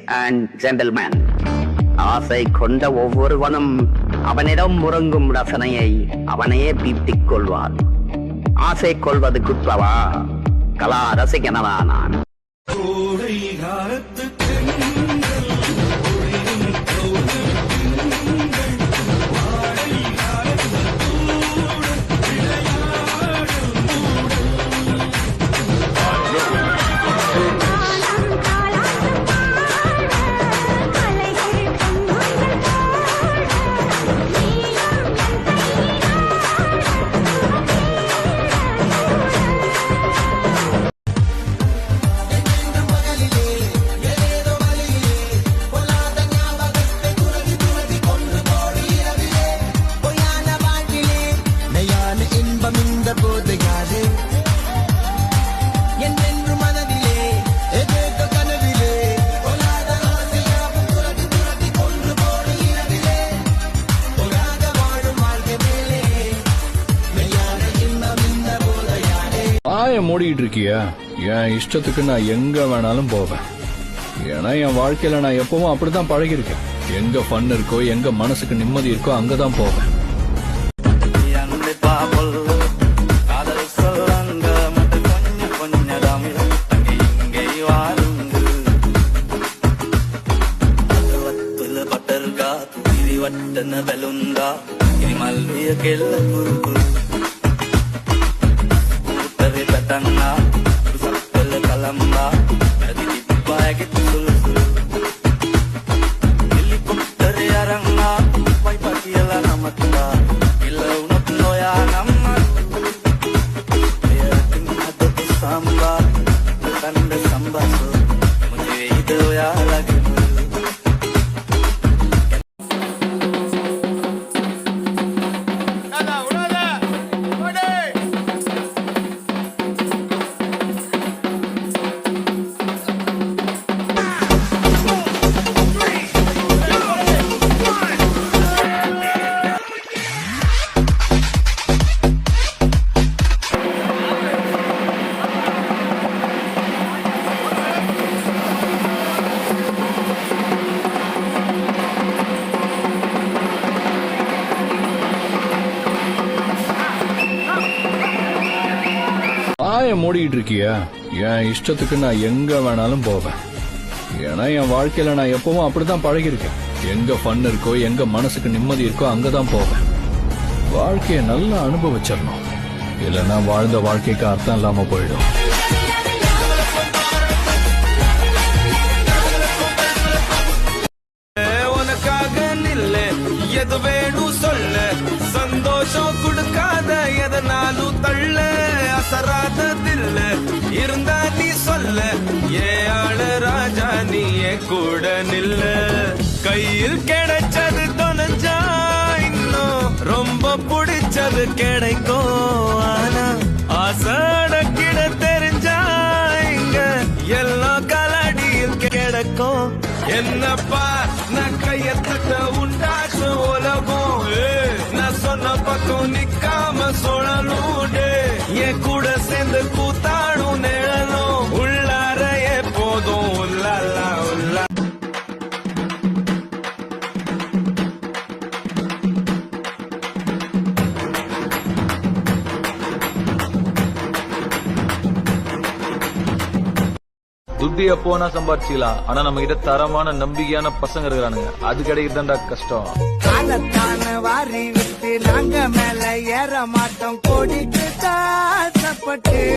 And gentleman, ஆசை கொண்ட ஒவ்வொருவனும் அவனிடம் உறங்கும் ரசனையை அவனையே பீத்திக் கொள்வான். ஆசை கொள்வது குற்றவா? கலா ரசிகனவா நான்? மூடிட்டு இருக்கியா? என் இஷ்டத்துக்கு நான் எங்க வேணாலும் போவேன். ஏன்னா என் வாழ்க்கையில நான் எப்பவும் அப்படித்தான் பழகிருக்கேன். எங்க ஃபன் இருக்கோ, எங்க மனசுக்கு நிம்மதி இருக்கோ, அங்கதான் போவேன். Tanga, usap pala kalamba, nagtitip bayagit sul-sul. Helicopter yaranga, pay patiyala namatla, ilaw na pinoya namat. Ayating ato samba, tanda samba so, mujhe ido ya lagi. மூடிட்டு இருக்கியா? என் இஷ்டத்துக்கு நான் எங்க வேணாலும் போவேன். ஏன்னா என் வாழ்க்கையில நான் எப்பவும் அப்படித்தான் பழகிருக்கேன். எங்க ஃபன் இருக்கோ, எங்க மனசுக்கு நிம்மதி இருக்கோ, அங்கதான் போவேன். வாழ்க்கையை நல்லா அனுபவிச்சிடணும். இல்லைன்னா வாழ்ந்த வாழ்க்கைக்கு அர்த்தம் இல்லாம போயிடும். எது வேணும் சொல்ல, சந்தோஷம் கொடுக்காத எதனாலும் தள்ள, அசராத தில்ல இருந்தா நீ சொல்ல, ஏ ஆள ராஜா நீ கூட நில்ல. கையில் கிடைச்சது தொலைஞ்சா இன்னும் ரொம்ப பிடிச்சது கிடைக்கும். ஆனா ஆசட கிட தெரிஞ்சா இங்க எல்லாம் கலடியில் கிடைக்கும். என்னப்பா நான் கையத்தட்ட உண்டாச்சு உலகம், நான் சொன்ன பக்கம் நிக்காம சொல்லணும். என் கூட சேர்ந்து கூத்தாடும் நிழலும் உள்ளார எப்போதும் உள்ளாலா உள்ளா. துட்டு எப்போனா சம்பாதிச்சிக்கலாம். ஆனா நம்ம கிட்ட தரமான நம்பிக்கையான பசங்க இருக்கிறானுங்க. அது கிடைக்கிறதுதான்டா கஷ்டம். வாரி விட்டு நாங்க மேல ஏற மாட்டோம். கோடிக்கு தாசப்பட்டு